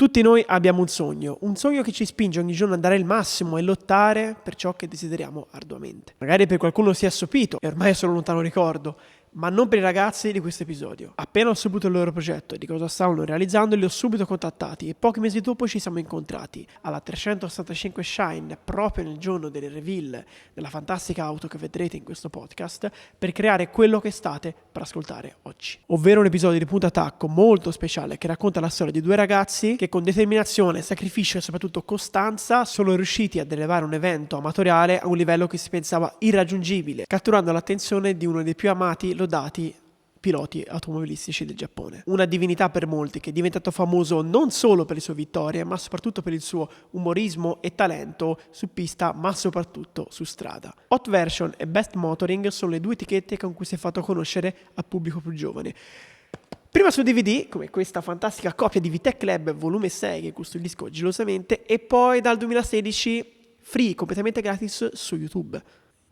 Tutti noi abbiamo un sogno che ci spinge ogni giorno a dare il massimo e lottare per ciò che desideriamo arduamente. Magari per qualcuno si è assopito e ormai è solo un lontano ricordo, ma non per i ragazzi di questo episodio. Appena ho saputo il loro progetto e di cosa stavano realizzando, li ho subito contattati e pochi mesi dopo ci siamo incontrati alla 365 Shine, proprio nel giorno del reveal della fantastica auto che vedrete in questo podcast, per creare quello che state per ascoltare oggi. Ovvero un episodio di Punto Attacco molto speciale che racconta la storia di due ragazzi che con determinazione, sacrificio e soprattutto costanza sono riusciti ad elevare un evento amatoriale a un livello che si pensava irraggiungibile, catturando l'attenzione di uno dei più amati, lodati piloti automobilistici del Giappone. Una divinità per molti che è diventato famoso non solo per le sue vittorie, ma soprattutto per il suo umorismo e talento su pista, ma soprattutto su strada. Hot Version e Best Motoring sono le due etichette con cui si è fatto conoscere al pubblico più giovane. Prima su DVD, come questa fantastica copia di VTech Lab volume 6 che custodisco gelosamente, e poi dal 2016 free, completamente gratis su YouTube.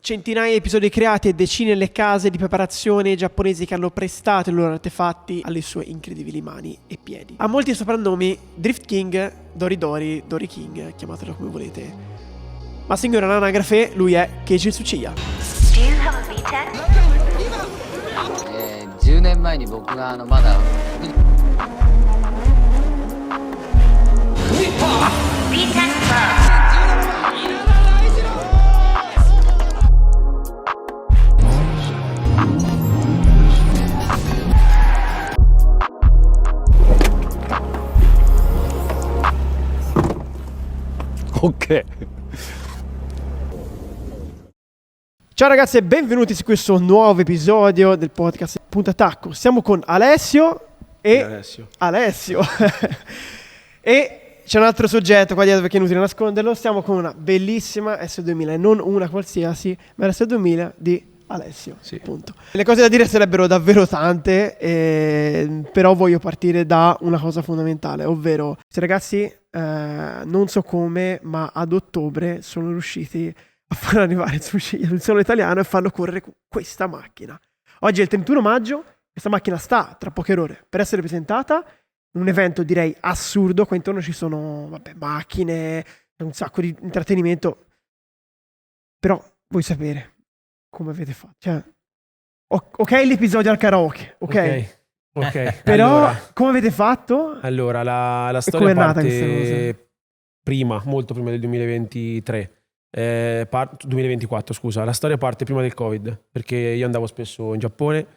Centinaia di episodi creati e decine le case di preparazione giapponesi che hanno prestato i loro artefatti alle sue incredibili mani e piedi. Ha molti soprannomi: Drift King, Dory King, chiamatelo come volete. Ma signora l'anagrafe, lui è Keiji Tsuchiya. 10年前に僕がまだOk. Ciao ragazzi e benvenuti su questo nuovo episodio del podcast Punto Attacco. Siamo con Alessio e Alessio. E c'è un altro soggetto qua dietro perché è inutile nasconderlo. Stiamo con una bellissima S2000, non una qualsiasi, ma la S2000 di Alessio. Sì. Appunto. Le cose da dire sarebbero davvero tante, però voglio partire da una cosa fondamentale, ovvero questi ragazzi non so come, ma ad ottobre sono riusciti a far arrivare il suolo italiano e farlo correre questa macchina. Oggi è il 31 maggio, questa macchina sta tra poche ore per essere presentata, un evento direi assurdo, qua intorno ci sono macchine, un sacco di intrattenimento, però vuoi sapere come avete fatto? Cioè, ok l'episodio al karaoke, ok. Però allora, come avete fatto? Allora, la storia parte prima, molto prima del 2023. 2024, scusa. La storia parte prima del Covid, perché io andavo spesso in Giappone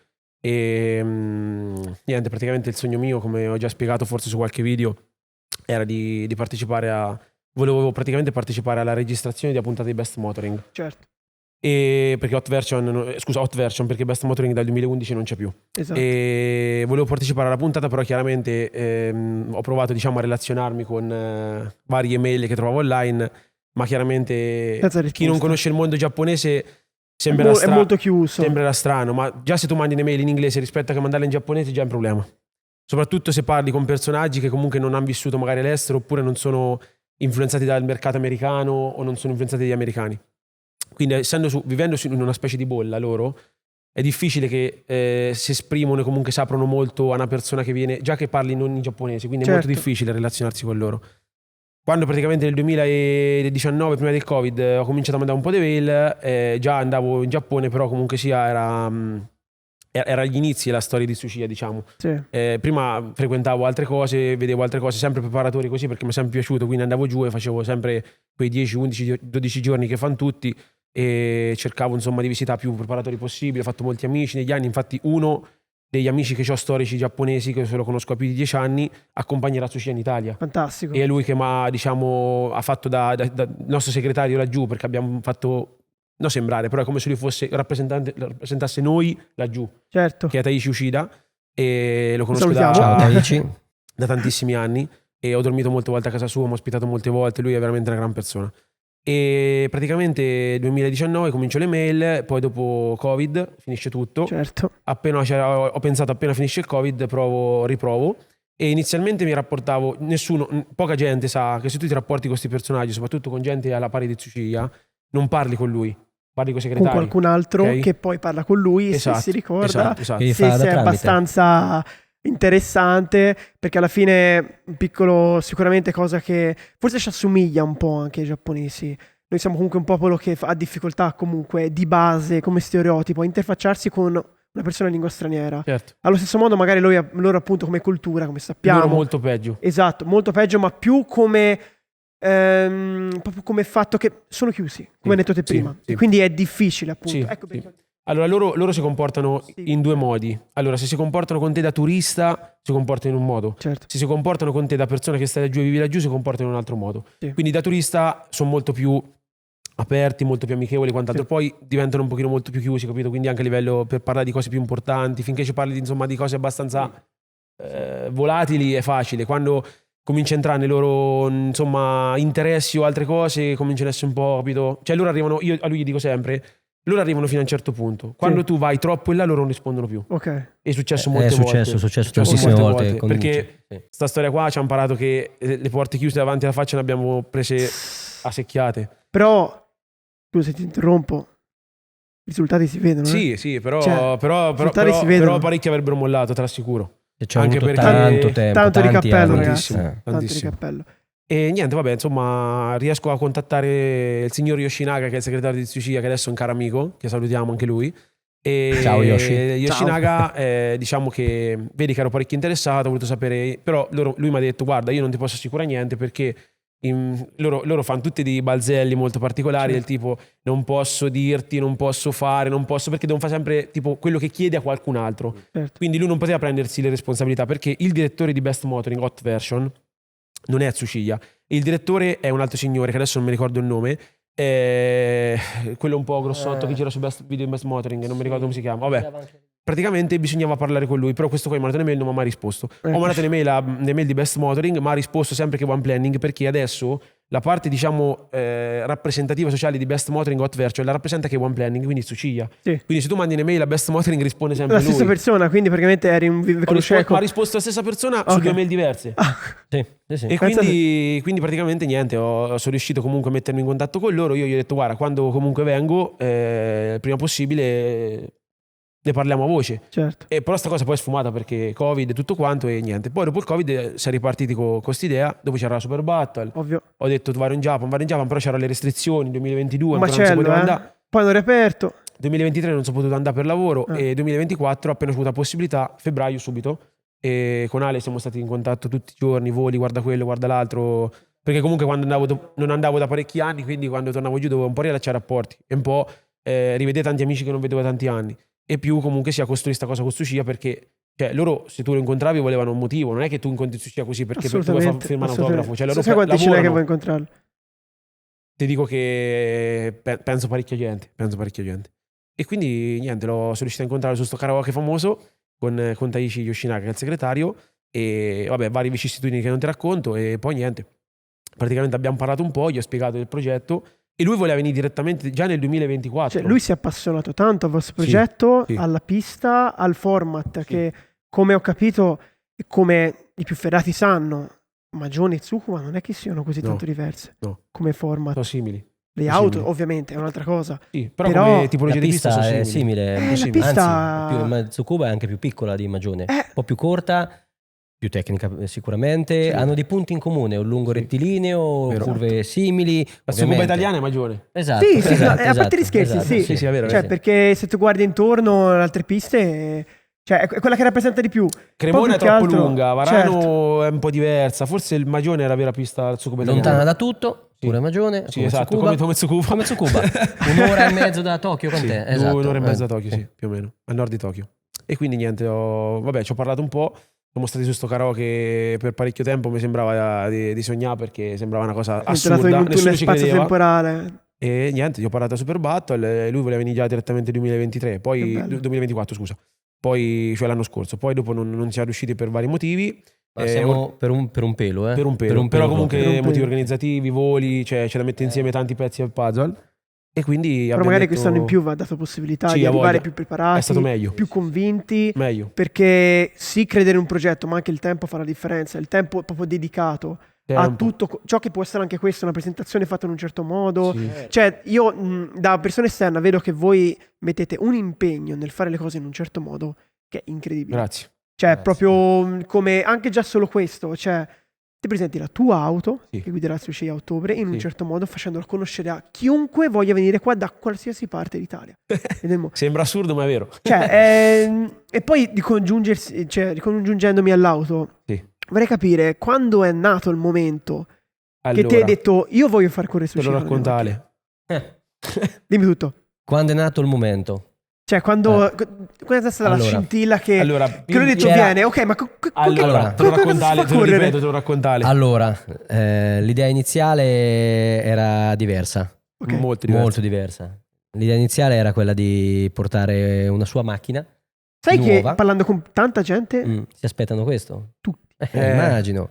e niente, praticamente il sogno mio, come ho già spiegato forse su qualche video, era di partecipare volevo praticamente partecipare alla registrazione di puntate di Best Motoring. Certo. E perché Hot Version perché Best Motoring dal 2011 non c'è più. Esatto. E volevo partecipare alla puntata, però chiaramente ho provato a relazionarmi con varie email che trovavo online, ma chiaramente chi non conosce il mondo giapponese è molto chiuso. Sembrerà strano, ma già se tu mandi un'email in inglese rispetto a che mandarla in giapponese già è un problema. Soprattutto se parli con personaggi che comunque non hanno vissuto magari all'estero, oppure non sono influenzati dal mercato americano o non sono influenzati dagli americani. Quindi vivendo in una specie di bolla loro, è difficile che si esprimono e comunque si aprono molto a una persona che viene, già che parli non in giapponese, quindi certo. È molto difficile relazionarsi con loro. Quando praticamente nel 2019, prima del Covid, ho cominciato a mandare un po' di mail, già andavo in Giappone, però comunque sia era agli inizi la storia di Tsuchiya, diciamo. Sì. Prima frequentavo altre cose, vedevo altre cose, sempre preparatori così, perché mi è sempre piaciuto, quindi andavo giù e facevo sempre quei 10, 11, 12 giorni che fanno tutti e cercavo insomma di visitare più preparatori possibili. Ho fatto molti amici negli anni, infatti uno degli amici che ho storici giapponesi, che se lo conosco a più di 10 anni, accompagnerà Tsuchiya in Italia. Fantastico. E è lui che ha fatto da nostro segretario laggiù, perché abbiamo fatto, non sembrare, però è come se lui fosse rappresentasse noi laggiù. Certo. Che è Taichi Ushida, e lo conosco da tantissimi anni e ho dormito molte volte a casa sua, mi ha ospitato molte volte, lui è veramente una gran persona. E praticamente 2019 comincio le mail, poi dopo Covid finisce tutto. Certo. Ho pensato appena finisce il Covid riprovo, e inizialmente mi rapportavo, poca gente sa che se tu ti rapporti con questi personaggi, soprattutto con gente alla pari di Tsuchiya, non parli con lui, parli con i segretari, con qualcun altro, okay? Che poi parla con lui, esatto, se si ricorda, esatto. se sei abbastanza interessante, perché alla fine un piccolo, sicuramente cosa che forse ci assomiglia un po' anche ai giapponesi. Noi siamo comunque un popolo che ha difficoltà comunque di base, come stereotipo, a interfacciarsi con una persona in lingua straniera. Certo. Allo stesso modo magari loro appunto come cultura, come sappiamo. Loro molto peggio. Esatto, molto peggio, ma più come proprio come fatto che sono chiusi, come hai detto te prima. Sì. E quindi è difficile appunto. Sì, Ecco sì. perché... Allora loro si comportano in due modi. Allora, se si comportano con te da turista, si comportano in un modo. Certo. Se si comportano con te da persona che stai laggiù e vivi laggiù, si comportano in un altro modo. Sì. Quindi da turista sono molto più aperti, molto più amichevoli, quant'altro. Sì. Poi diventano un pochino molto più chiusi, capito? Quindi anche a livello per parlare di cose più importanti, finché ci parli insomma di cose abbastanza volatili è facile. Quando cominci a entrare nei loro insomma interessi o altre cose, cominciano a essere un po', capito? Cioè loro arrivano, io a lui gli dico sempre, loro arrivano fino a un certo punto. Quando tu vai troppo in là, loro non rispondono più. Ok. È successo molte volte. È successo tantissime molte volte. Perché Sì. sta storia qua ci ha imparato che le porte chiuse davanti alla faccia ne abbiamo prese a secchiate. Però, scusa se ti interrompo, i risultati si vedono. Sì, però, Cioè, però risultati si vedono. però parecchi avrebbero mollato, te l'assicuro. E ci ha Anche avuto perché- tanto tempo, Tanto di tanti cappello, anni. ragazzi. Tantissimo. Tanto di Tantissimo. cappello. E niente, vabbè, insomma, riesco a contattare il signor Yoshinaga, che è il segretario di Tsuchiya, che adesso è un caro amico, che salutiamo anche lui. E Ciao, Yoshi. Yoshinaga, diciamo che vedi che ero parecchio interessato, ho voluto sapere, però lui mi ha detto, guarda, io non ti posso assicurare niente perché loro fanno tutti dei balzelli molto particolari, Certo. del tipo non posso dirti, non posso fare, non posso, perché devono fare sempre tipo quello che chiede a qualcun altro. Certo. Quindi lui non poteva prendersi le responsabilità perché il direttore di Best Motoring Hot Version non è Tsuchiya. Il direttore è un altro signore che adesso non mi ricordo il nome, quello un po' grossotto che gira su Best Video in Best Motoring, non mi ricordo come si chiama. Vabbè, praticamente bisognava parlare con lui, però questo qua mi ha mandato un'email, non mi ha mai risposto. Ho mandato un'email di Best Motoring, ma ha risposto sempre che One Planning, perché adesso la parte diciamo rappresentativa sociale di Best Motoring Hot Virtual la rappresenta che One Planning, quindi Tsuchiya. Sì. Quindi se tu mandi un'email a Best Motoring risponde sempre La stessa lui. persona, quindi praticamente eri un vive con Ma ha risposto la stessa persona su Ok. 2 mail diverse. Sì, sì, sì. E quindi praticamente niente, sono riuscito comunque a mettermi in contatto con loro. Io gli ho detto, guarda, quando comunque vengo, il prima possibile ne parliamo a voce. Certo. E però sta cosa poi è sfumata perché Covid e tutto quanto e niente. Poi dopo il Covid si è ripartiti con quest'idea, dopo c'era la Super Battle. Ovvio. Ho detto tu vai in Japan, però c'erano le restrizioni, 2022 Un ancora non si poteva macello, andare. Poi hanno riaperto. 2023 non sono potuto andare per lavoro e 2024 appena ho avuto la possibilità, febbraio subito, e con Ale siamo stati in contatto tutti i giorni, voli, guarda quello, guarda l'altro, perché comunque quando non andavo da parecchi anni, quindi quando tornavo giù dovevo un po' riallacciare rapporti e un po' rivedere tanti amici che non vedevo da tanti anni e più comunque sia costruire questa cosa con Tsuchiya perché cioè, loro se tu lo incontravi volevano un motivo, non è che tu incontri Tsuchiya così perché tu vuoi firmare un autografo, cioè loro sai quanti ce n'è che lavorano. vuoi incontrarlo? Ti dico che penso parecchia gente. E quindi niente, sono riuscito a incontrare su sto karaoke famoso con Taishi Yoshinaga, che è il segretario, e vabbè, varie vicissitudini che non ti racconto, e poi niente. Praticamente abbiamo parlato un po', gli ho spiegato del progetto, e lui voleva venire direttamente già nel 2024. Cioè, lui si è appassionato tanto al vostro progetto, sì. alla pista, al format, che come ho capito e come i più ferrati sanno, Magione e Tsukuba non è che siano così tanto diverse come format. Sono simili. Le auto ovviamente è un'altra cosa. Sì, però come tipologia la di pista sono è simili. simile. La pista... Anzi, Tsukuba è anche più piccola di Magione. Un po' più corta, più tecnica sicuramente. Hanno dei punti in comune, un lungo rettilineo, curve simili. La Tsukuba italiana è Magione. Esatto. Sì, esatto, a parte gli scherzi, esatto, sì. è vero. Cioè, perché se tu guardi intorno alle altre piste... Cioè, è quella che rappresenta di più. Cremona è troppo lunga, Varano certo. è un po' diversa. Forse il Magione è la vera pista Tsukuba italiana. Lontana da tutto, pure Magione. Sì, esatto, come Tsukuba. Come Tsukuba. Un'ora e mezzo da Tokyo, quant'è? Sì, Esatto. un'ora e mezza da Tokyo, sì, più o meno, a nord di Tokyo. E quindi niente, ci ho parlato un po'. Siamo stati su sto karaoke per parecchio tempo, mi sembrava di sognare perché sembrava una cosa assurda. Nessuno ci credeva. Temporale. E niente, gli ho parlato a Super Battle e lui voleva venire già direttamente nel 2023, poi 2024, scusa. Poi, cioè l'anno scorso, poi dopo non siamo riusciti per vari motivi. Ma siamo per un pelo, Per un pelo, però comunque motivi organizzativi, voli, cioè c'è da mettere insieme tanti pezzi al puzzle. E quindi però magari quest'anno in più va dato possibilità di arrivare più preparati, è stato meglio. più convinti, meglio. Perché sì, credere in un progetto, ma anche il tempo fa la differenza, il tempo proprio dedicato a tutto ciò che può essere anche questo, una presentazione fatta in un certo modo. Sì. Cioè io da persona esterna vedo che voi mettete un impegno nel fare le cose in un certo modo che è incredibile. Grazie. Cioè, proprio come anche già solo questo, cioè, ti presenti la tua auto, Sì. che guiderà su 6 ottobre, in un Sì. certo modo, facendola conoscere a chiunque voglia venire qua da qualsiasi parte d'Italia. E del mondo. Sembra assurdo, ma è vero. Cioè, e poi ricongiungendomi all'auto, Sì. vorrei capire quando è nato il momento che ti hai Allora, detto io voglio far correre su te lo sci. racconta Ale. Dimmi tutto. Quando è nato il momento? Cioè, quando è stata la Allora. scintilla che Allora, lui ha detto c'era- viene, ok, ma allora, te lo racconta Ale, te lo ripeto, te lo racconta Ale. Allora, l'idea iniziale era diversa, Ok. Molto diverso. molto diversa. L'idea iniziale era quella di portare una sua macchina Sai nuova. che parlando con tanta gente, Si aspettano questo? Tutti. Immagino.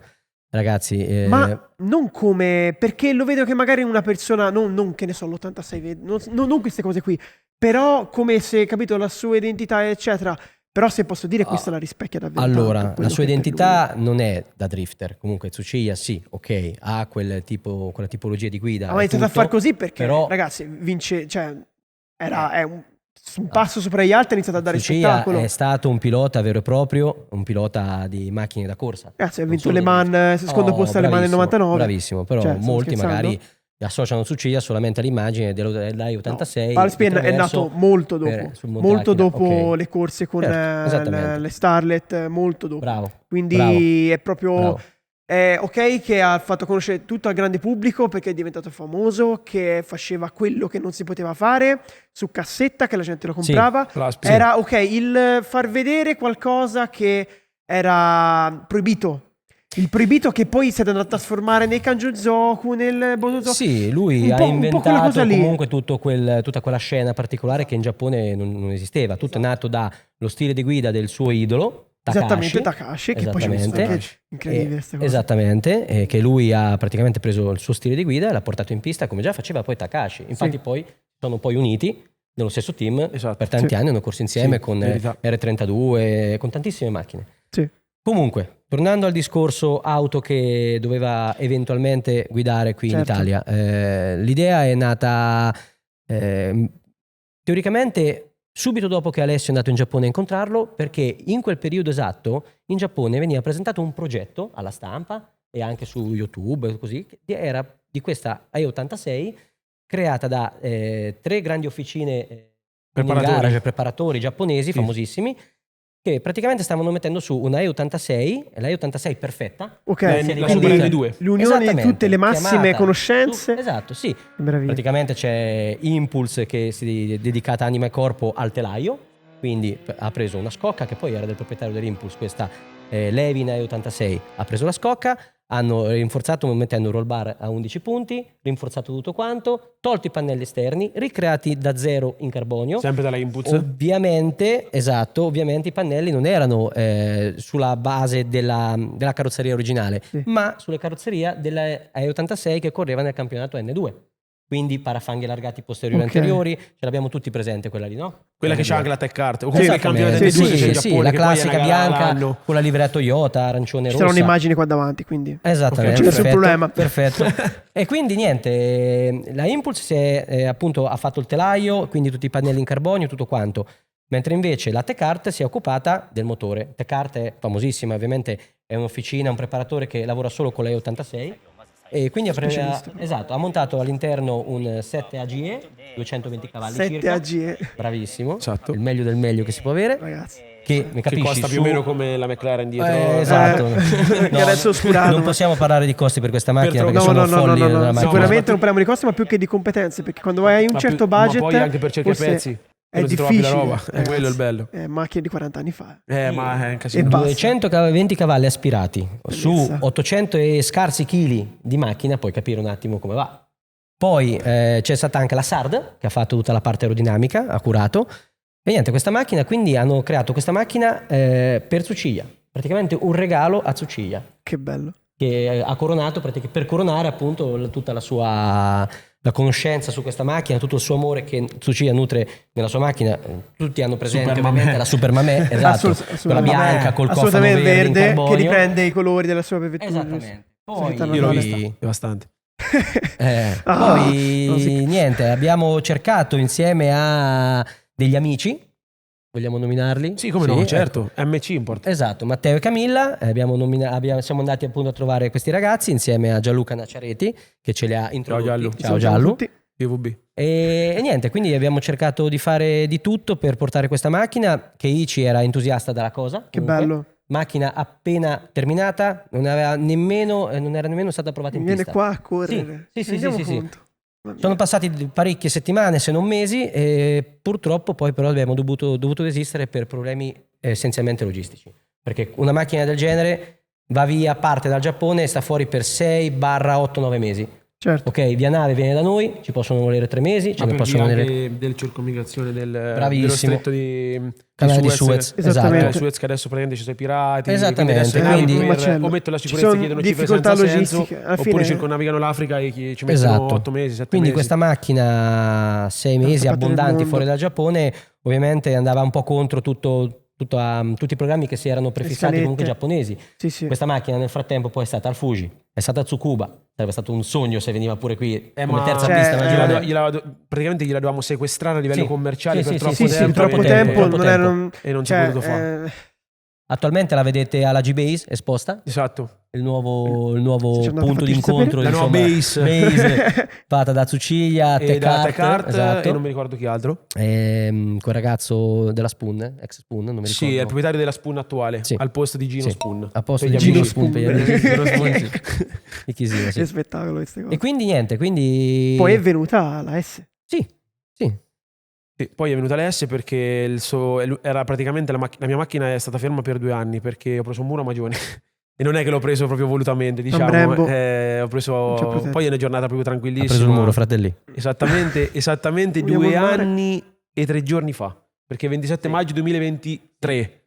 Ragazzi, ma non come, perché lo vedo che magari una persona, non che ne so, l'86, non queste cose qui, però come se, capito, la sua identità, eccetera. Però se posso dire, questa la rispecchia davvero allora, tanto, la quello sua che è per identità non è da drifter. Comunque Tsuchiya sì, ok, ha quella tipologia di guida. lui. Ha e iniziato a tutto, far così perché, però ragazzi, vince, cioè, è un passo sopra gli altri, ha iniziato a dare Tsuchiya spettacolo. è stato un pilota vero e proprio, un pilota di macchine da corsa. Ragazzi, ha Non vinto solo Le di Mans, drift. secondo posto alle Mans nel Bravissimo, 99. Bravissimo, però Cioè, stiamo molti scherzando? magari associano Tsuchiya solamente all'immagine dell'I86. No, Valspien è nato molto dopo, molto dopo ok. le corse con Certo, esattamente. le Starlet, molto dopo. Bravo. Quindi bravo, è proprio bravo. ok che ha fatto conoscere tutto al grande pubblico perché è diventato famoso, che faceva quello che non si poteva fare su cassetta, che la gente lo comprava. Sì. Era ok il far vedere qualcosa che era proibito. Il proibito che poi si è andato a trasformare nei Kanjuzoku, nel Bosozoku. Sì, lui Un ha po' quella inventato cosa lì. comunque tutta quella scena particolare che in Giappone non esisteva. Tutto è nato dallo stile di guida del suo idolo, Takahashi. Esattamente, Takahashi, che poi c'è Esattamente. anche incredibile questa cosa. Esattamente, che lui ha praticamente preso il suo stile di guida e l'ha portato in pista come già faceva poi Takahashi. Infatti Sì. poi sono poi uniti nello stesso team, Esatto. per tanti Sì. anni hanno corso insieme Sì, con verità. R32, con tantissime macchine. Sì. Comunque, tornando al discorso auto che doveva eventualmente guidare qui Certo. in Italia, l'idea è nata teoricamente subito dopo che Alessio è andato in Giappone a incontrarlo, perché in quel periodo esatto in Giappone veniva presentato un progetto alla stampa e anche su YouTube, così, che era di questa E86 creata da 3 grandi officine Preparatori. preparatori giapponesi Sì. famosissimi, che praticamente stavano mettendo su una E86, la E86 perfetta. Ok, La sia di Super quindi qualità- N2. l'unione di Esattamente, tutte le massime chiamata conoscenze. esatto, sì. Che meraviglia. Praticamente c'è Impulse che si è dedicata anima e corpo al telaio, quindi ha preso una scocca che poi era del proprietario dell'Impulse, questa Levina E86, ha preso la scocca, hanno rinforzato mettendo un roll bar a 11 punti, rinforzato tutto quanto, tolto i pannelli esterni, ricreati da zero in carbonio. Sempre dalla Inputs. Ovviamente i pannelli non erano sulla base della carrozzeria originale, Sì. ma sulla carrozzeria della E86 che correva nel campionato N2. Quindi parafanghi allargati posteriori e Ok. anteriori, ce l'abbiamo tutti presente quella lì, no? Quella che c'ha anche la Tech Art. O comunque il campionato Sì, del sì, N2 che c'è in sì, Giappone, la che poi è classica una gara bianca all'anno. con la livrea Toyota, arancione e Ci rossa. saranno immagini qua davanti, quindi. Esattamente, Ok, nessun problema. perfetto. E quindi niente, la Impulse si è, appunto ha fatto il telaio, quindi tutti i pannelli in carbonio, tutto quanto. Mentre invece la Tech Art si è occupata del motore. Tech Art è famosissima, ovviamente è un'officina, un preparatore che lavora solo con la E86. E quindi ha montato all'interno un 7 AGE, 220 cavalli 7 circa. AGE. Bravissimo, Esatto. il meglio del meglio che si può avere. Ragazzi. Che mi Che capisci costa più o meno come la McLaren dietro. esatto. Che adesso è oscurato, Non ma- possiamo parlare di costi per questa macchina troppo- perché No, sono no, no, folli no, nella no. macchina. Sicuramente non parliamo di costi, ma più che di competenze, perché quando vai a un certo budget, ma poi anche per certi forse pezzi è non si trova più la difficile. roba. È quello il bello. Macchine di 40 anni fa. Ma è un casino. E basta. 220 cavalli aspirati su Bellezza. 800 e scarsi chili di macchina, puoi capire un attimo come va. Poi c'è stata anche la SARD che ha fatto tutta la parte aerodinamica, ha curato. E niente, questa macchina, quindi hanno creato questa macchina per Tsuchiya, praticamente un regalo a Tsuchiya, Che bello. che ha coronato per coronare appunto tutta la conoscenza su questa macchina, tutto il suo amore che Tsuchiya nutre nella sua macchina. Tutti hanno presente Super ovviamente Mamè. la Super Mamè, esatto, quella bianca col cofano assolutamente verde in verde, che carbonio. riprende i colori della sua vettura. Esattamente. Poi, Sì, Io l'ho Poi- vista, devastante. poi no, sì. niente, abbiamo cercato insieme a degli amici Vogliamo nominarli? Sì, come no, ecco. certo. MC Import. Esatto, Matteo e Camilla, siamo andati appunto a trovare questi ragazzi insieme a Gianluca Nacciareti che ce li ha introdotti. Giallo. Ciao Giallo. PVB. E niente, quindi abbiamo cercato di fare di tutto per portare questa macchina, che Ichi era entusiasta della cosa. Che comunque. bello. Macchina appena terminata, non era nemmeno stata provata in Viene pista. qua a correre. Sì, sì, Rendiamo sì, sì. conto. Mamma Sono mia. passati parecchie settimane, se non mesi, e purtroppo poi però abbiamo dovuto desistere per problemi essenzialmente logistici. Perché una macchina del genere va via, parte dal Giappone e sta fuori per 6/8-9 mesi. Certo. Ok, via nave viene da noi, ci possono volere 3 mesi, ce ne possono volere... del circomigrazione dello Bravissimo. stretto di Canale di Suez. Esattamente. Esatto. Suez, che adesso praticamente ci sono i pirati. Esattamente, Quindi adesso quindi- per- macello. o mettono la Ci sicurezza, sono chiedono cifre difficoltà senza senso, logistiche. Alla oppure fine- circonnavigano l'Africa e ci mettono Esatto. 8 mesi, 7 Quindi mesi. questa macchina 6 mesi parte del abbondanti mondo. fuori dal Giappone ovviamente andava un po' contro tutti i programmi che si erano prefissati comunque scalette. giapponesi. Sì, sì. Questa macchina nel frattempo poi è stata al Fuji, è stata a Tsukuba, sarebbe stato un sogno se veniva pure qui come ma terza Cioè, pista. praticamente gliela dovevamo sequestrare a livello Sì. commerciale Sì, per sì, troppo Sì, sì, tempo. troppo e- tempo troppo non tempo. erano... E non si è potuto fare. Attualmente la vedete alla G-Base esposta, Esatto. il nuovo Se ci andate, punto fateci d'incontro, sapere. La nuova base. fatta da Tsuchiya, E da Tecart, Tecart esatto. e non mi ricordo chi altro. Quel ragazzo della Spoon, ex Spoon, non mi ricordo. Sì, è il proprietario della Spoon attuale, Sì. al posto di Gino Sì. Spoon. A posto Per di gli Gino amici. Spoon, per gli Per gli amici. amici, Gino Spoon, sì. Di Chisino, sì. Che spettacolo queste cose. E quindi niente, quindi... Poi è venuta la S. Sì, sì. Sì, poi è venuta l'S perché era praticamente la mia macchina è stata ferma per 2 anni perché ho preso un muro a Magione. E non è che l'ho preso proprio volutamente, diciamo. Brembo. Ho Non ci ha preso. protetto. Poi è una giornata proprio Ha tranquillissima. preso il muro, fratelli. Esattamente Vogliamo 2 il mare? anni e 3 giorni fa. Perché 27 maggio 2023.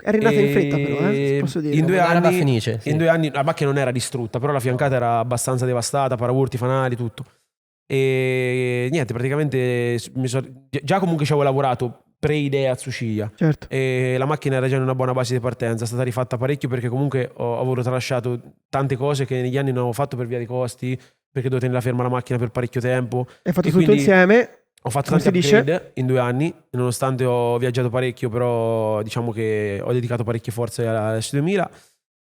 È rinata in E fretta però, posso dire. In 2 Era anni, Fenice, sì. in 2 anni la macchina non era distrutta, però la fiancata era abbastanza devastata, paraurti, fanali, tutto. E niente, praticamente già comunque ci avevo lavorato pre-idea a Tsuchiya. Certo. E la macchina era già in una buona base di partenza, è stata rifatta parecchio perché comunque avevo tralasciato tante cose che negli anni non avevo fatto per via dei costi, perché dovevo tenerla ferma la macchina per parecchio tempo. Hai fatto E tutto quindi insieme. Ho fatto Come tanti si dice? upgrade in 2 anni, nonostante ho viaggiato parecchio, però diciamo che ho dedicato parecchie forze alla S2000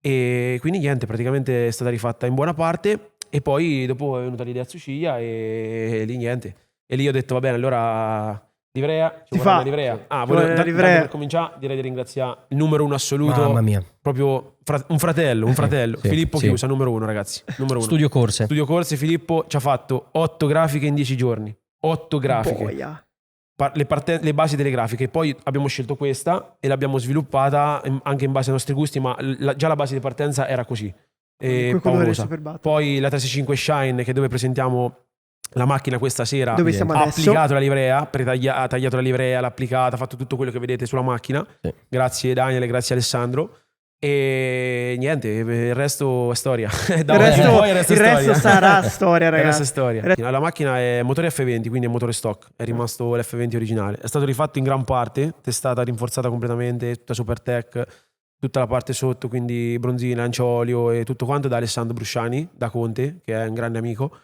e quindi niente, praticamente è stata rifatta in buona parte e poi dopo è venuta l'idea a Tsuchiya e lì niente. E lì ho detto va bene, allora livrea, ci Si vuole fa. una livrea. Ci vuole una livrea. tanto per cominciare direi di ringraziare il numero 1 assoluto, Mamma mia. proprio un fratello, sì, Filippo sì. Chiusa, numero 1 ragazzi, numero 1. Studio corse. Studio corse, Filippo ci ha fatto 8 grafiche in 10 giorni, 8 grafiche. Boia. Le basi delle grafiche. Poi abbiamo scelto questa e l'abbiamo sviluppata anche in base ai nostri gusti, ma già la base di partenza era così. Quel colore Paurosa. super batto. Poi la 365 Shine, che è dove presentiamo la macchina questa sera, Dove siamo ha adesso? applicato la livrea, ha tagliato la livrea, l'ha applicata, ha fatto tutto quello che vedete sulla macchina. Sì. Grazie Daniele, grazie Alessandro. E niente, il resto è storia. Il resto sarà storia, Il resto è ragazzi. storia. La macchina è motore F20, quindi è motore stock, è rimasto l'F20 originale. È stato rifatto in gran parte, testata rinforzata completamente, tutta super tech, tutta la parte sotto, quindi bronzina, anciolio e tutto quanto da Alessandro Brusciani, da Conte, che è un grande amico,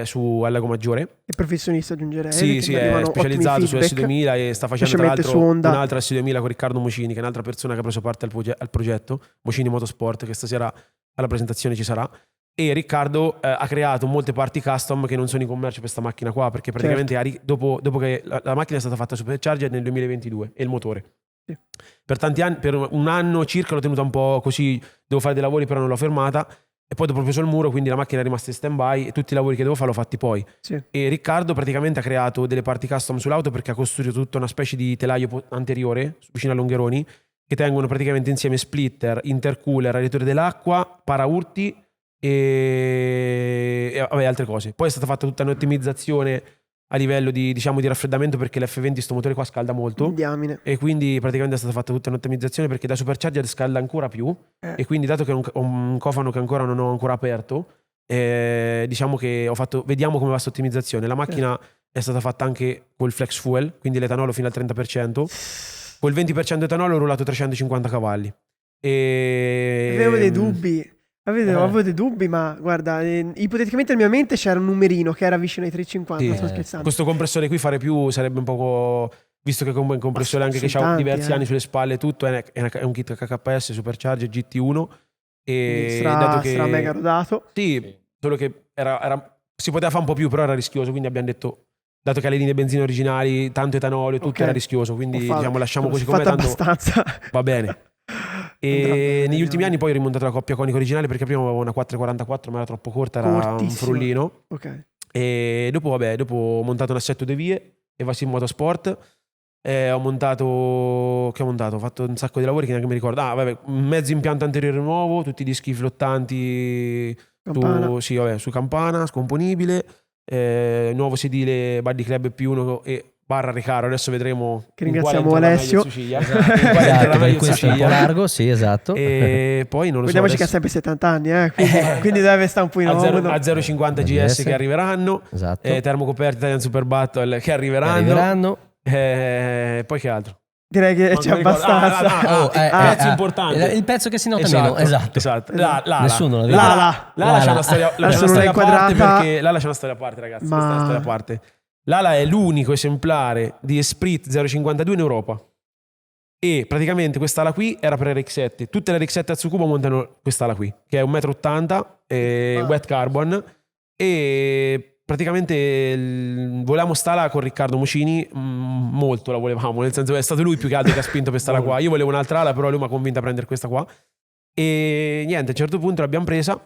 su al Lago Maggiore. Il professionista aggiungerei. Sì, che sì, mi è arrivano specializzato ottimi su feedback. S2000 e sta facendo tra Specialmente su l'altro Honda. un'altra S2000 con Riccardo Mocini, che è un'altra persona che ha preso parte al progetto, Mocini Motorsport, che stasera alla presentazione ci sarà. E Riccardo ha creato molte parti custom che non sono in commercio per questa macchina qua, perché praticamente dopo che la macchina è stata fatta supercharger nel 2022 e il motore. Sì. Per tanti anni, per un anno circa l'ho tenuta un po' così, devo fare dei lavori però non l'ho fermata. E poi dopo ho preso il muro, quindi la macchina è rimasta in stand by e tutti i lavori che devo fare l'ho fatti poi. Sì. E Riccardo praticamente ha creato delle parti custom sull'auto perché ha costruito tutta una specie di telaio anteriore vicino a Longheroni che tengono praticamente insieme splitter, intercooler, radiatore dell'acqua, paraurti e vabbè, altre cose. Poi è stata fatta tutta un'ottimizzazione a livello di, diciamo, di raffreddamento perché l'F20 sto motore qua scalda molto. Diamine. E quindi praticamente è stata fatta tutta un'ottimizzazione perché da supercharger scalda ancora più e quindi dato che ho un cofano che ancora non ho ancora aperto, diciamo che vediamo come va questa ottimizzazione. La macchina è stata fatta anche col flex fuel, quindi l'etanolo fino al 30%, col 20% etanolo ho rullato 350 cavalli Avevo dei dubbi. Avevo dei dubbi, ma guarda, ipoteticamente nella mia mente c'era un numerino che era vicino ai 350, Sì. sto scherzando. Questo compressore qui fare più sarebbe un poco visto che comunque è un compressore anche che ha diversi anni sulle spalle e tutto, è un kit KKS Supercharger GT1 e dato che sarà mega rodato. Sì, solo che si poteva fare un po' più, però era rischioso, quindi abbiamo detto, dato che le linee benzina originali, tanto etanolo e tutto era rischioso, quindi diciamo lasciamo così come tanto abbastanza. Va bene. E negli ultimi anni poi ho rimontato la coppia conica originale, perché prima avevo una 444 ma era troppo corta, era un frullino. E dopo ho montato un assetto de vie e Vasim Motorsport. Ho fatto un sacco di lavori che neanche mi ricordo. Mezzo impianto anteriore nuovo, tutti i dischi flottanti su campana, scomponibile, nuovo sedile Buddy Club P1 e barra Recaro. Adesso vedremo che ringraziamo Alessio. Esatto, per questo è un po' largo, sì, esatto. E poi non lo Vediamoci che ha sempre 70 anni, quindi deve stare un po' in a 0,50 GS che arriveranno, esatto. termocoperti Italian Super Battle che arriveranno. Poi che altro? Direi che c'è abbastanza. Pezzi importanti. Il pezzo che si nota meno. Esatto. Nessuno L'ala c'è una storia a parte, perché l'ala c'è una storia a parte, ragazzi. Questa è una storia a parte. L'ala è l'unico esemplare di Esprit 052 in Europa. E praticamente quest'ala qui era per RX7. Tutte le RX7 a Tsukuba montano quest'ala qui, che è 1,80 m, wet carbon. E praticamente volevamo st'ala con Riccardo Mucini, molto la volevamo, nel senso che è stato lui più che altro che ha spinto per st'ala qua. Io volevo un'altra ala, però lui mi ha convinto a prendere questa qua. E niente, a un certo punto l'abbiamo presa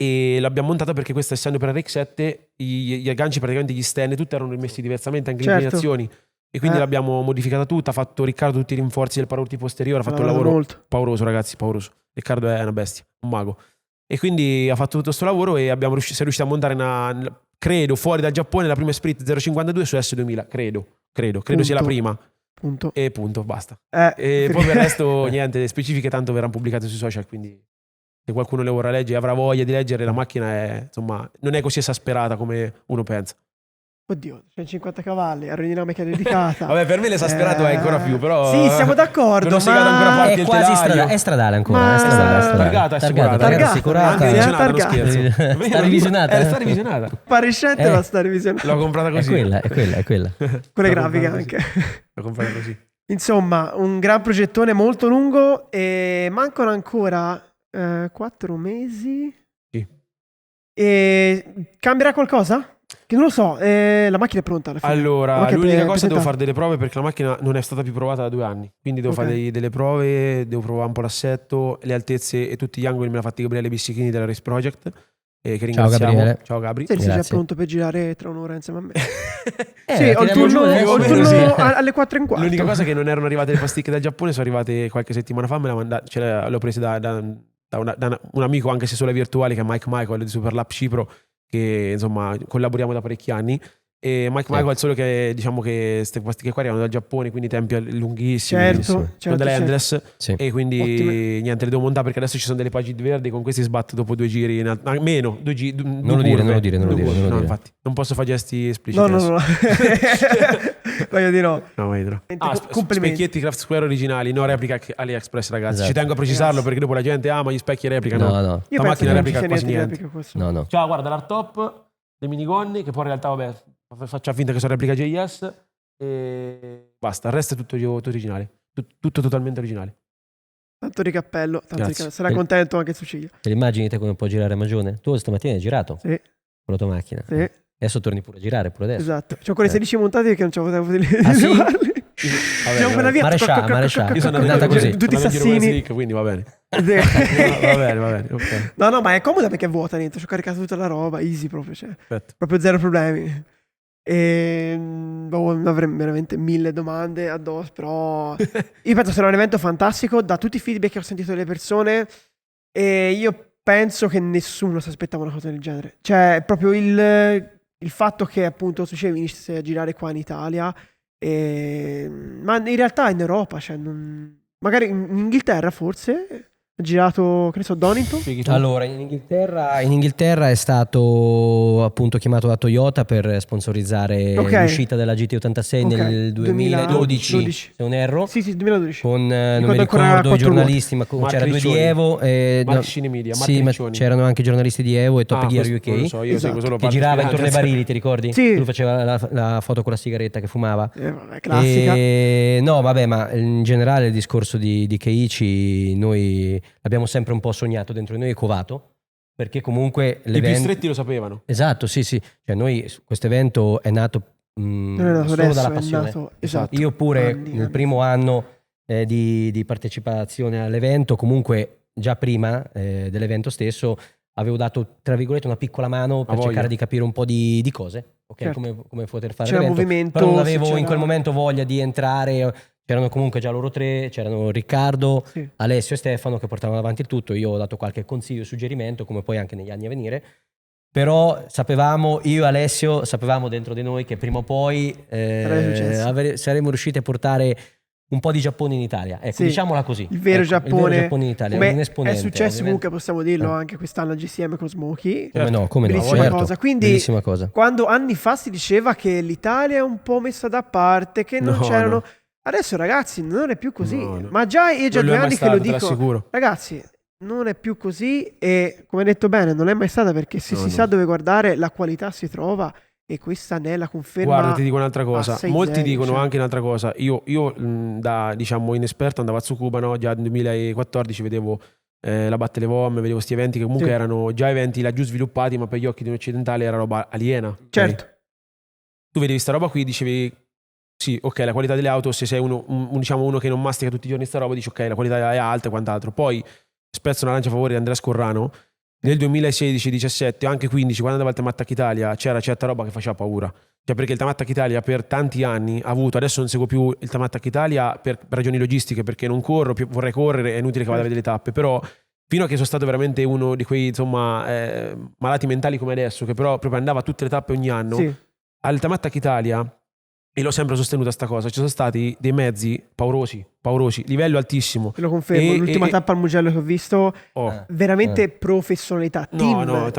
e l'abbiamo montata, perché questa, essendo per RX7, gli agganci, praticamente gli stand, tutti erano rimessi diversamente, anche le inclinazioni. E quindi l'abbiamo modificata tutta. Ha fatto Riccardo tutti i rinforzi del paraurti posteriore, ha fatto un lavoro pauroso, ragazzi, pauroso. Riccardo è una bestia, un mago. E quindi ha fatto tutto questo lavoro e si è riusciti a montare credo fuori dal Giappone la prima Esprit 052 su S2000, credo sia la prima. E punto, basta. E poi per il resto niente specifiche, tanto verranno pubblicate sui social, quindi se qualcuno le vorrà leggere, avrà voglia di leggere, la macchina è, insomma, non è così esasperata come uno pensa. Oddio, 150 cavalli, aerodinamica dedicata. Vabbè, per me l'esasperato è ancora più, però. Sì, siamo d'accordo. Ma è quasi è stradale ancora. Targata, assicurata. Sta revisionata. Appariscente, ma sta revisionata. L'ho comprata così. È quella. Con le grafiche anche. L'ho comprata così. Insomma, un gran progettone molto lungo e mancano ancora 4 mesi. Sì. E cambierà qualcosa? Che non lo so, la macchina è pronta alla fine. Allora, l'unica cosa, devo fare delle prove, perché la macchina non è stata più provata da 2 anni. Quindi devo fare delle prove, devo provare un po' l'assetto, le altezze e tutti gli angoli me l'ha fatti Gabriele Bissichini della Race Project. Che ringraziamo. Ciao Gabri. Sei già pronto per girare tra un'ora insieme a me? Sì, ho il turno alle 4:15. L'unica cosa è che non erano arrivate le pasticche dal Giappone, sono arrivate qualche settimana fa, le ho prese da un amico, anche se solo virtuale, che è Mike Michael di Superlap Cipro, che insomma collaboriamo da parecchi anni. E Mike Michael, solo che diciamo che queste pastiche qua arrivano dal Giappone, quindi tempi lunghissimi, sono delle endless. E quindi niente, le devo montare, perché adesso ci sono delle pagine verdi, con questi sbatto dopo 2 giri meno 2 giri. Non lo dire. Infatti non posso fare gesti espliciti. No. Voglio dire no. Specchietti Craft Square originali, no replica AliExpress, ragazzi. Esatto. Ci tengo a precisarlo, perché dopo la gente ama gli specchi replica. No. La macchina replica quasi niente. No. Ciao, guarda l'hardtop, le minigonni, che poi in realtà vabbè, faccia finta che sono replica JS e basta. Il resto è tutto originale, tutto totalmente originale. Tanto di cappello, sarà contento anche su Ciglia. Te l'immagini te come può girare Magione? Tu stamattina hai girato? Sì. Con la tua macchina? Sì. Adesso torni pure a girare, pure adesso. Esatto. C'ho quelle 16 montati perché non c'avevo tempo di Marescià. Io sono andata così. Tutti i sassini. Quindi va bene. Va bene. Okay. No, ma è comoda perché è vuota niente. Ci ho caricato tutta la roba, easy proprio. Proprio zero problemi. E avrei veramente 1000 domande addosso, però io penso sia un evento fantastico, da tutti i feedback che ho sentito dalle persone, e io penso che nessuno si aspettava una cosa del genere. Cioè, proprio il fatto che appunto Sucevi inizi a girare qua in Italia, ma in realtà in Europa, cioè magari in Inghilterra forse, girato, che ne so, Donington? Allora, in Inghilterra è stato appunto chiamato da Toyota per sponsorizzare l'uscita della GT86 nel 2012, se non erro. Sì, 2012. Con, non mi ricordo, i giornalisti, ma c'era due di Evo. Media, sì, ma c'erano anche i giornalisti di Evo e Top Gear UK. Non lo so, io seguo solo che girava intorno ai barili, ti ricordi? Sì. Lui faceva la foto con la sigaretta che fumava. Vabbè, classica. No, vabbè, ma in generale il discorso di Keiichi noi l'abbiamo sempre un po' sognato dentro di noi e covato, perché comunque i più stretti lo sapevano. Esatto, sì. Cioè noi, questo evento è nato solo dalla passione. Esatto. Io pure nel primo anno di partecipazione all'evento, comunque già prima dell'evento stesso, avevo dato, tra virgolette, una piccola mano per cercare di capire un po' di cose, ok? Certo. Come poter fare c'era l'evento. Movimento, però non avevo in quel momento voglia di entrare. C'erano comunque già loro tre, c'erano Riccardo, sì, Alessio e Stefano che portavano avanti il tutto. Io ho dato qualche consiglio e suggerimento, come poi anche negli anni a venire. Però sapevamo, io e Alessio sapevamo dentro di noi che prima o poi saremmo riusciti a portare un po' di Giappone in Italia. Ecco, sì, diciamola così. il vero Giappone, il vero Giappone in Italia, un esponente. È successo ovviamente. comunque, possiamo dirlo, anche quest'anno a GCM con Smokey. Come no, Bellissima certo. cosa. Quindi, bellissima cosa. quando anni fa si diceva che l'Italia è un po' messa da parte, che non c'erano... No. Adesso ragazzi non è più così. No. Ma già è già 2 anni che lo dico. Sicuro. Ragazzi, non è più così e come hai detto bene, non è mai stata, perché se si sa dove guardare la qualità si trova, e questa ne è la conferma. Guarda, ti dico un'altra cosa. Molti dicono cioè. anche un'altra cosa. Io da diciamo inesperto andavo a Tsukuba, no? Già nel 2014 vedevo la Battle of Home, vedevo questi eventi che comunque erano già eventi laggiù sviluppati, ma per gli occhi di un occidentale era roba aliena. Certo. Okay? Tu vedevi sta roba qui, dicevi sì, ok, la qualità delle auto, se sei uno che non mastica tutti i giorni sta roba, dici ok, la qualità è alta e quant'altro. Poi spezzo una lancia a favore di Andrea Scorrano. Nel 2016-17, anche 15, quando andava al Tamattac Italia, c'era certa roba che faceva paura. Cioè, perché il Tamattac Italia per tanti anni ha avuto, adesso non seguo più il Tamattac Italia per ragioni logistiche, perché non corro, vorrei correre, è inutile che vada a vedere le tappe, però fino a che sono stato veramente uno di quei, insomma, malati mentali come adesso, che però proprio andava a tutte le tappe ogni anno, al Tamattac Italia, e l'ho sempre sostenuta sta cosa, ci sono stati dei mezzi paurosi, livello altissimo. Te lo confermo, l'ultima tappa al Mugello che ho visto, veramente professionalità, team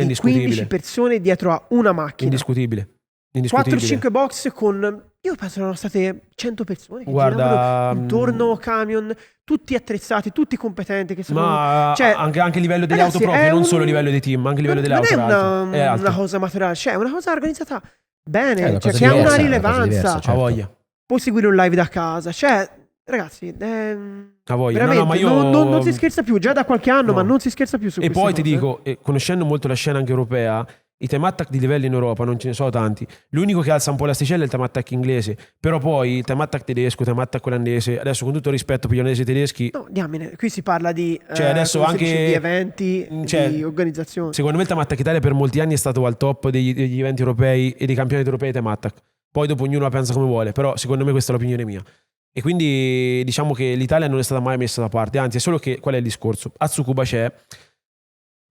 di 15 persone dietro a una macchina. Indiscutibile. 4-5 box con, io penso erano state 100 persone che giravano intorno, camion, tutti attrezzati, tutti competenti, che sono, cioè, anche a livello delle auto proprie, non solo a livello dei team, anche a livello delle auto. Non è una cosa amatoriale, cioè è una cosa organizzata bene, cioè, che diversa, ha una rilevanza, diversa, voglia. Puoi seguire un live da casa, cioè ragazzi, veramente, ma io non si scherza più, già da qualche anno, ma non si scherza più su e queste poi cose. ti dico, conoscendo molto la scena anche europea, i Tamattac di livello in Europa non ce ne sono tanti. L'unico che alza un po' l'asticella è il Tamattac inglese, però poi il Tamattac tedesco, il Tamattac olandese, adesso con tutto il rispetto per gli olandesi e tedeschi, no, diamine, qui si parla di, cioè adesso anche di eventi, di organizzazioni. Secondo me il Tamattac Italia per molti anni è stato al top degli eventi europei e dei campionati europei Tamattac. Poi dopo ognuno la pensa come vuole, però secondo me questa è l'opinione mia. E quindi diciamo che l'Italia non è stata mai messa da parte, anzi è solo che, qual è il discorso? A Tsukuba c'è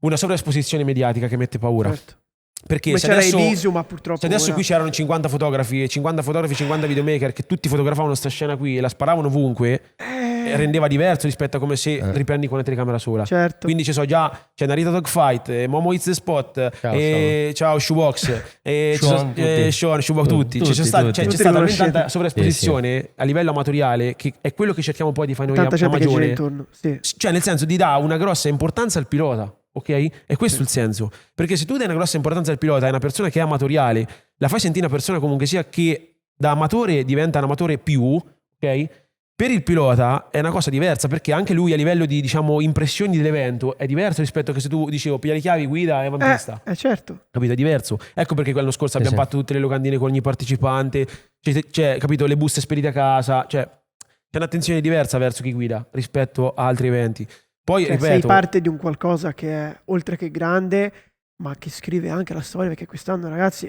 una sovraesposizione mediatica che mette paura. Certo. Perché se adesso, ma purtroppo se adesso qui c'erano 50 fotografi, 50 videomaker che tutti fotografavano sta scena qui e la sparavano ovunque, rendeva diverso rispetto a come se riprendi con una telecamera sola. Certo. Quindi c'è Narita Dogfight, Momo It's the Spot, ciao Shoebox, Sean, Shoebox, tutti. C'è stata talmente tanta sovraesposizione a livello amatoriale che è quello che cerchiamo poi di fare noi a Magione. Cioè nel senso di dare una grossa importanza al pilota. Ok? E questo è il senso. Perché se tu dai una grossa importanza al pilota, è una persona che è amatoriale, la fai sentire una persona comunque sia che da amatore diventa un amatore più, ok? Per il pilota è una cosa diversa, perché anche lui a livello di, diciamo, impressioni dell'evento è diverso rispetto a che se tu dicevo piglia le chiavi, guida e va in pista. Certo. Capito? È diverso. Ecco perché l'anno scorso abbiamo fatto tutte le locandine con ogni partecipante, cioè, capito? Le buste spedite a casa, cioè c'è un'attenzione diversa verso chi guida rispetto a altri eventi. Poi, ripeto, sei parte di un qualcosa che è oltre che grande, ma che scrive anche la storia, perché quest'anno, ragazzi,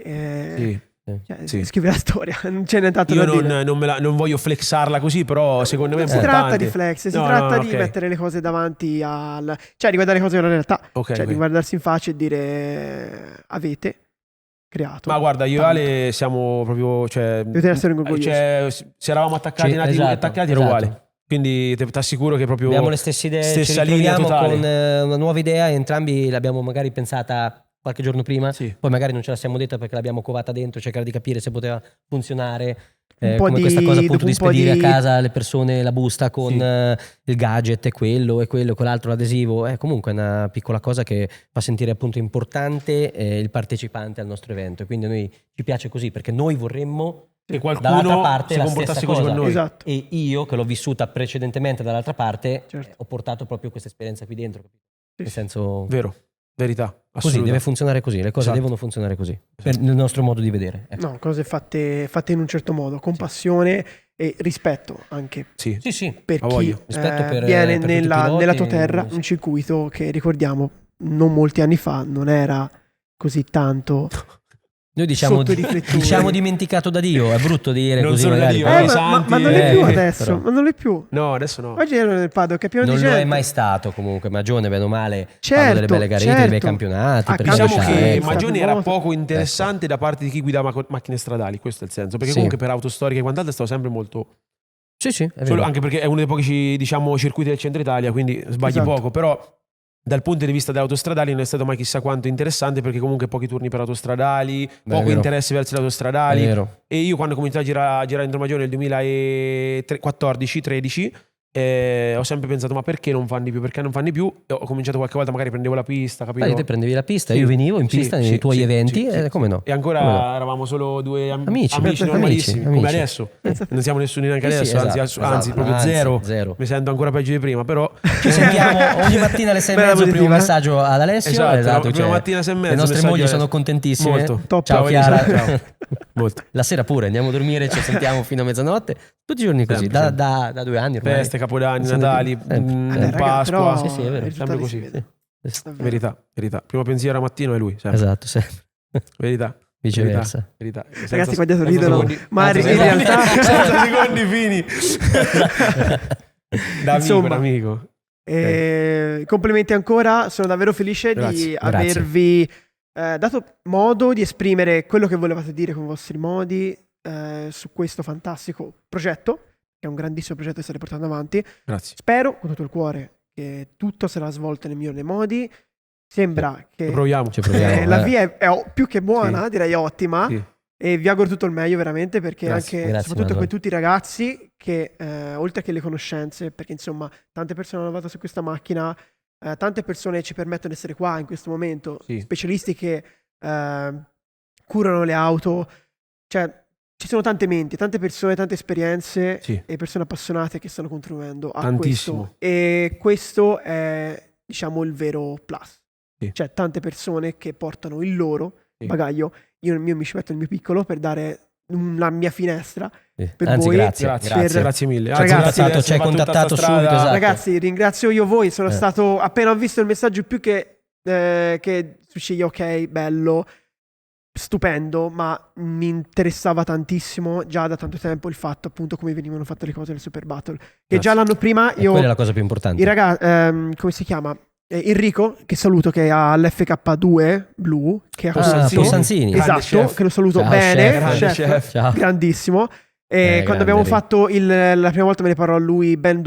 scrive la storia, non c'è nient'altro da dire. Non voglio flexarla così, però secondo me è importante. Si tratta di flex, si tratta di mettere le cose davanti cioè di guardare le cose nella realtà, di guardarsi in faccia e dire avete creato. Ma guarda, io e Ale siamo proprio, dovete essere orgogliosi. Se eravamo attaccati ero uguale. Quindi ti assicuro che proprio abbiamo le stesse idee, stessa ci linea ritroviamo totale. con una nuova idea, entrambi l'abbiamo magari pensata qualche giorno prima, Sì. poi magari non ce la siamo detta perché l'abbiamo covata dentro, cercare di capire se poteva funzionare, Un po' come di- questa cosa appunto dopo di un po' spedire di- a casa alle persone la busta con Sì. il gadget e quell'altro, l'adesivo, è comunque una piccola cosa che fa sentire appunto importante il partecipante al nostro evento, e quindi a noi ci piace così perché noi vorremmo Che qualcuno dall'altra parte si la comportasse stessa così cosa. con noi. Esatto. E io che l'ho vissuta precedentemente dall'altra parte Certo. ho portato proprio questa esperienza qui dentro, Sì, nel sì. senso Vero, verità, così assoluta. deve funzionare così, le cose Esatto. devono funzionare così nel nostro modo di vedere, ecco. No, cose fatte in un certo modo, con passione e rispetto anche Sì. Sì, per A chi voglia. Rispetto per viene tutti i piloti, nella tua terra, sì. un circuito che ricordiamo non molti anni fa non era così tanto Noi diciamo, sotto i riflettori. diciamo dimenticato da Dio, è brutto dire Non così solo da magari. Dio, però i ma santi, non è più adesso, però. ma non lo è più. No, adesso no. Oggi ero nel paddock, è pieno non di lo gente. è mai stato comunque, Magione bene o male, Certo, fanno delle belle garette, dei bei certo. campionati, Ah, per Diciamo Diciamo che che- Magione era Stato poco interessante da parte di chi guidava macchine stradali, questo è il senso. Perché Sì. comunque per autostoriche e quant'altro stavo sempre molto... Sì, è Solo vero. anche perché è uno dei pochi, diciamo, circuiti del centro Italia, quindi sbagli Esatto. poco. Però dal punto di vista delle autostradali non è stato mai chissà quanto interessante, perché comunque pochi turni per autostradali, Beh, è poco vero. interesse verso le È autostradali. vero. E io quando ho cominciato a girare dentro Magione nel 2014-13 ho sempre pensato ma perché non fanno di più? Perché non fanno di più? E ho cominciato qualche volta, magari prendevo la pista, capito? Dai, te prendevi la pista, Sì. io venivo in Sì, pista sì, nei tuoi sì, eventi, sì, sì, come no? E ancora Come no? eravamo solo due Amici, normalissimi, come amici. adesso. Non siamo nessuno neanche Sì, adesso, esatto, anzi, esatto. proprio Anzi, zero. zero. Mi sento ancora peggio di prima, però Ci sentiamo ogni mattina alle 6:30 Bella primo positiva. messaggio ad Alessio. Esatto, prima cioè, mattina 6:30 le nostre messaggio mogli ad sono Alessio. contentissime. Molto. Top. Ciao Ciao, Chiara. Elisa, ciao. Molto. La sera pure andiamo a dormire, ci sentiamo fino a mezzanotte. Tutti i giorni così, Sempre, da 2 anni ormai. Feste, Capodanni, Sempre. Natali, Sempre. raga, Pasqua, però Sì, è vero. i sempre risultati così. si vedono. Davvero. Verità. Primo pensiero a mattino è lui, sempre. Esatto, sempre. Verità. Viceversa. Verità. Ragazzi, qua dietro ridono, ma Senza in realtà secondi fini. Da amico, Insomma. da amico. complimenti ancora, sono davvero felice di Grazie, avervi dato modo di esprimere quello che volevate dire con i vostri modi su questo fantastico progetto, che è un grandissimo progetto che state portando avanti. Grazie. Spero con tutto il cuore che tutto sarà svolto nel migliore dei modi. Sembra che Lo proviamo. Ci proviamo. la via è più che buona, Sì. direi ottima. Sì. E vi auguro tutto il meglio veramente, perché Grazie, anche grazie, soprattutto Manuel. con tutti i ragazzi che oltre che le conoscenze, perché insomma tante persone hanno lavorato su questa macchina, tante persone ci permettono di essere qua in questo momento, Sì. specialisti che curano le auto, cioè ci sono tante menti, tante persone, tante esperienze Sì. e persone appassionate che stanno contribuendo a Tantissimo. questo, e questo è, diciamo, il vero plus. Sì. Cioè tante persone che portano il loro Sì. bagaglio. Io mi ci metto il mio piccolo per dare la mia finestra. Sì. Per Anzi, voi, grazie. Grazie, grazie mille. Ragazzi, grazie di ci hai essere fatto tutta contattato sta strada. subito, esatto. Ragazzi, ringrazio io voi. Sono stato, appena ho visto il messaggio, più che su sceglie, ok, bello, stupendo, ma mi interessava tantissimo già da tanto tempo il fatto, appunto, come venivano fatte le cose del Super Battle. Che Grazie. già l'anno prima E quella è io, la cosa più importante. i ragazzi, come si chiama? Enrico, che saluto, che ha l'FK2 blu, che ha Possanzini. Possanzini. Grande esatto, chef. che lo saluto Ciao, bene, chef. Grande chef, chef. Ciao. grandissimo. E Grande quando abbiamo Enrico. fatto la prima volta me ne parlò a lui ben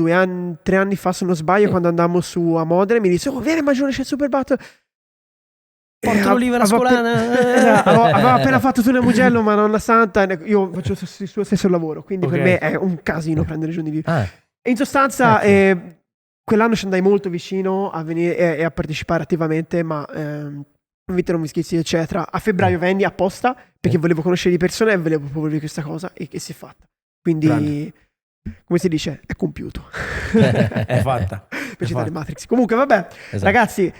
3 anni fa, se non sbaglio, quando andammo su a Modena, mi disse: oh, vieni, Magione, c'è il Super Battle. Porta l'oliva alla scolana. Esatto, aveva appena fatto su Mugello, ma non la santa. Io faccio il suo stesso lavoro, quindi Ok. per me è un casino prendere giorni di... Ah, E in sostanza, Ecco. quell'anno ci andai molto vicino a venire e a partecipare attivamente, ma invitarono Mischizzi, eccetera. A febbraio venni apposta perché volevo conoscere di persone e volevo proporvi questa cosa, e che si è fatta. Quindi, Grande. come si dice, è compiuto. È fatta. Per citare Matrix. Comunque, vabbè, esatto. ragazzi,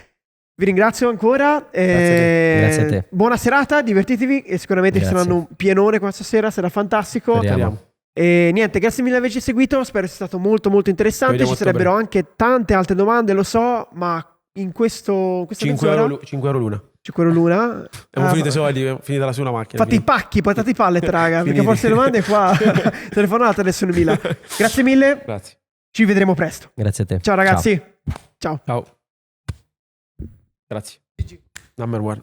vi ringrazio ancora. Grazie a te. Buona serata, divertitevi e sicuramente ci Grazie. saranno un pienone questa sera, sarà fantastico. Speriamo. E niente, grazie mille di averci seguito, spero sia stato molto molto interessante. Vediamo Ci sarebbero anche tante altre domande, lo so, ma in questa 5 mezz'ora, euro, 5 euro l'una. 5 euro l'una. Abbiamo finito i soldi, è finita la sua macchina. Fate i pacchi, portate i pallet, raga, perché Finiti. forse le domande qua se ne fanno altre adesso 1000. Grazie mille, Grazie. ci vedremo presto. Grazie a te. Ciao ragazzi. Ciao. Ciao. Grazie. Number one.